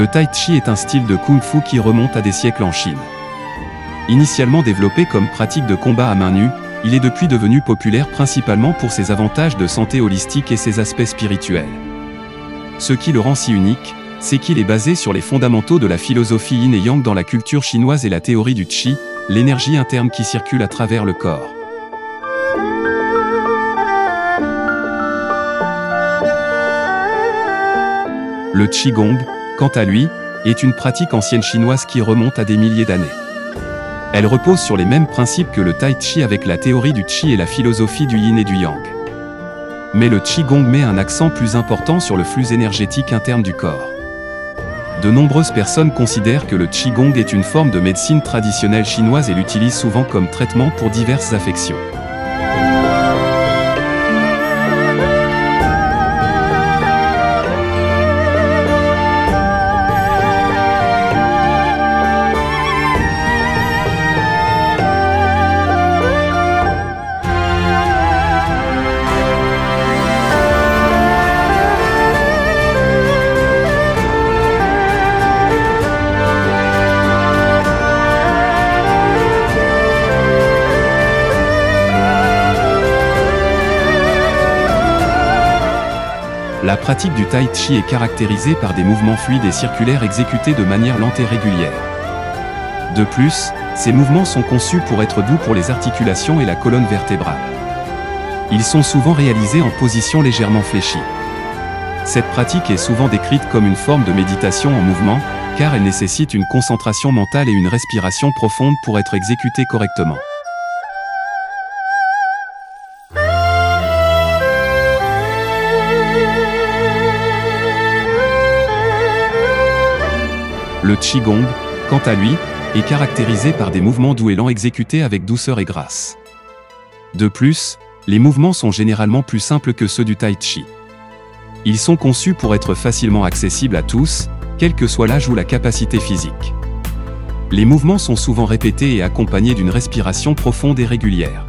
Le Tai Chi est un style de Kung Fu qui remonte à des siècles en Chine. Initialement développé comme pratique de combat à main nue, il est depuis devenu populaire principalement pour ses avantages de santé holistique et ses aspects spirituels. Ce qui le rend si unique, c'est qu'il est basé sur les fondamentaux de la philosophie Yin et Yang dans la culture chinoise et la théorie du Qi, l'énergie interne qui circule à travers le corps. Le Qigong, quant à lui, est une pratique ancienne chinoise qui remonte à des milliers d'années. Elle repose sur les mêmes principes que le Tai Chi avec la théorie du Qi et la philosophie du Yin et du Yang. Mais le Qigong met un accent plus important sur le flux énergétique interne du corps. De nombreuses personnes considèrent que le Qigong est une forme de médecine traditionnelle chinoise et l'utilisent souvent comme traitement pour diverses affections. La pratique du Tai Chi est caractérisée par des mouvements fluides et circulaires exécutés de manière lente et régulière. De plus, ces mouvements sont conçus pour être doux pour les articulations et la colonne vertébrale. Ils sont souvent réalisés en position légèrement fléchie. Cette pratique est souvent décrite comme une forme de méditation en mouvement, car elle nécessite une concentration mentale et une respiration profonde pour être exécutée correctement. Le Qigong, quant à lui, est caractérisé par des mouvements doux et lents exécutés avec douceur et grâce. De plus, les mouvements sont généralement plus simples que ceux du Tai Chi. Ils sont conçus pour être facilement accessibles à tous, quel que soit l'âge ou la capacité physique. Les mouvements sont souvent répétés et accompagnés d'une respiration profonde et régulière.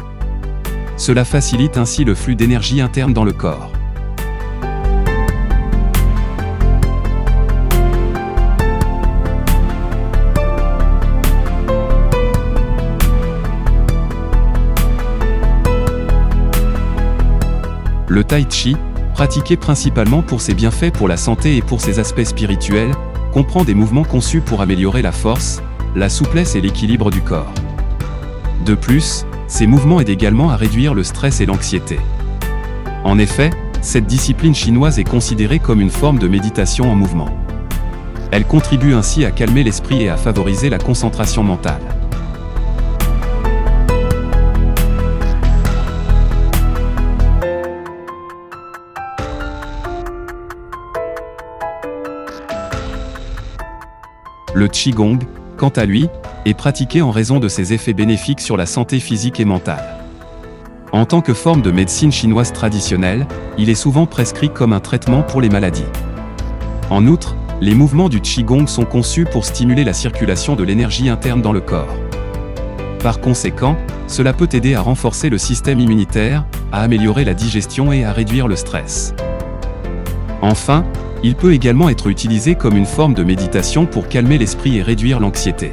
Cela facilite ainsi le flux d'énergie interne dans le corps. Le Tai Chi, pratiqué principalement pour ses bienfaits pour la santé et pour ses aspects spirituels, comprend des mouvements conçus pour améliorer la force, la souplesse et l'équilibre du corps. De plus, ces mouvements aident également à réduire le stress et l'anxiété. En effet, cette discipline chinoise est considérée comme une forme de méditation en mouvement. Elle contribue ainsi à calmer l'esprit et à favoriser la concentration mentale. Le Qigong, quant à lui, est pratiqué en raison de ses effets bénéfiques sur la santé physique et mentale. En tant que forme de médecine chinoise traditionnelle, il est souvent prescrit comme un traitement pour les maladies. En outre, les mouvements du Qigong sont conçus pour stimuler la circulation de l'énergie interne dans le corps. Par conséquent, cela peut aider à renforcer le système immunitaire, à améliorer la digestion et à réduire le stress. Enfin, il peut également être utilisé comme une forme de méditation pour calmer l'esprit et réduire l'anxiété.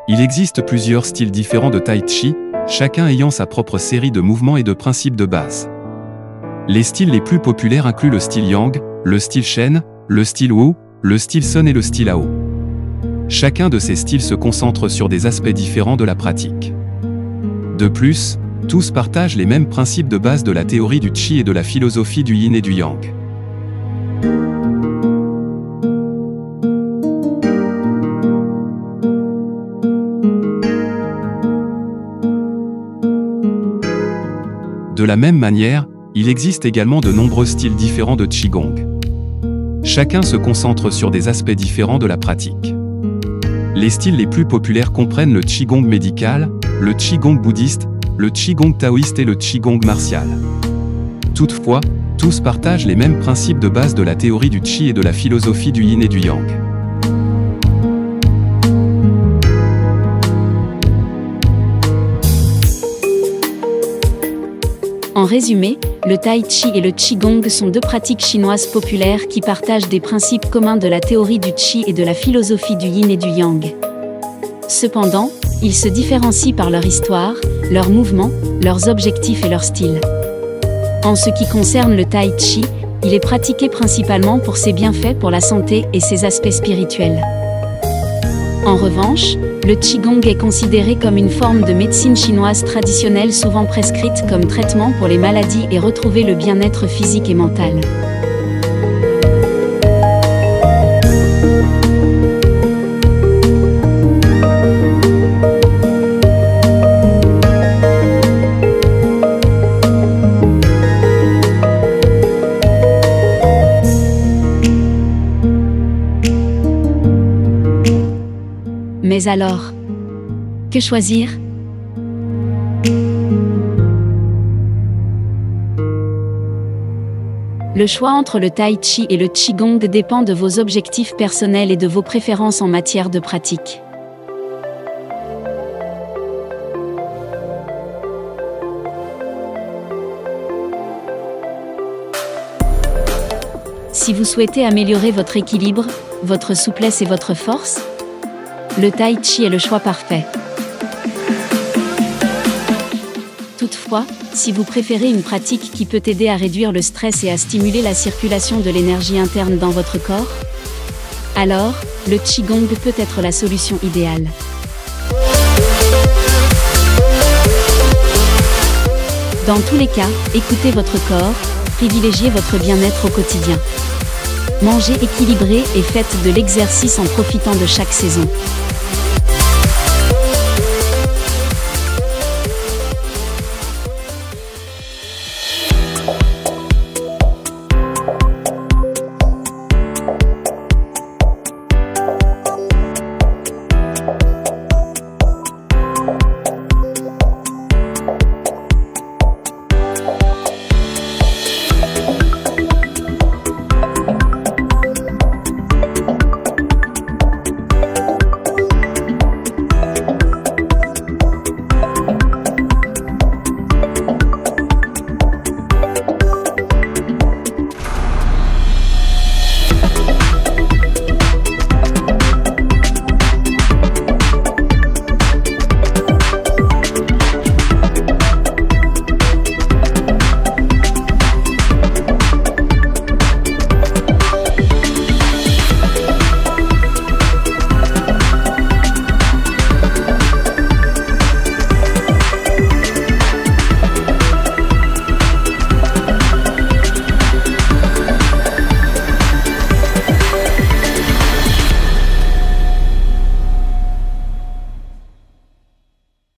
Il existe plusieurs styles différents de Tai Chi, chacun ayant sa propre série de mouvements et de principes de base. Les styles les plus populaires incluent le style Yang, le style Shen, le style Wu, le style Sun et le style Ao. Chacun de ces styles se concentre sur des aspects différents de la pratique. De plus, tous partagent les mêmes principes de base de la théorie du Qi et de la philosophie du Yin et du Yang. De la même manière, il existe également de nombreux styles différents de Qigong. Chacun se concentre sur des aspects différents de la pratique. Les styles les plus populaires comprennent le Qigong médical, le Qigong bouddhiste, le Qigong taoïste et le Qigong martial. Toutefois, tous partagent les mêmes principes de base de la théorie du Qi et de la philosophie du Yin et du Yang. En résumé, le Tai Chi et le Qigong sont deux pratiques chinoises populaires qui partagent des principes communs de la théorie du Qi et de la philosophie du Yin et du Yang. Cependant, ils se différencient par leur histoire, leurs mouvements, leurs objectifs et leur style. En ce qui concerne le Tai Chi, il est pratiqué principalement pour ses bienfaits pour la santé et ses aspects spirituels. En revanche, le Qigong est considéré comme une forme de médecine chinoise traditionnelle souvent prescrite comme traitement pour les maladies et retrouver le bien-être physique et mental. Mais alors, que choisir? Le choix entre le Tai Chi et le Qigong dépend de vos objectifs personnels et de vos préférences en matière de pratique. Si vous souhaitez améliorer votre équilibre, votre souplesse et votre force, le Tai Chi est le choix parfait. Toutefois, si vous préférez une pratique qui peut aider à réduire le stress et à stimuler la circulation de l'énergie interne dans votre corps, alors, le Qigong peut être la solution idéale. Dans tous les cas, écoutez votre corps, privilégiez votre bien-être au quotidien. Mangez équilibré et faites de l'exercice en profitant de chaque saison.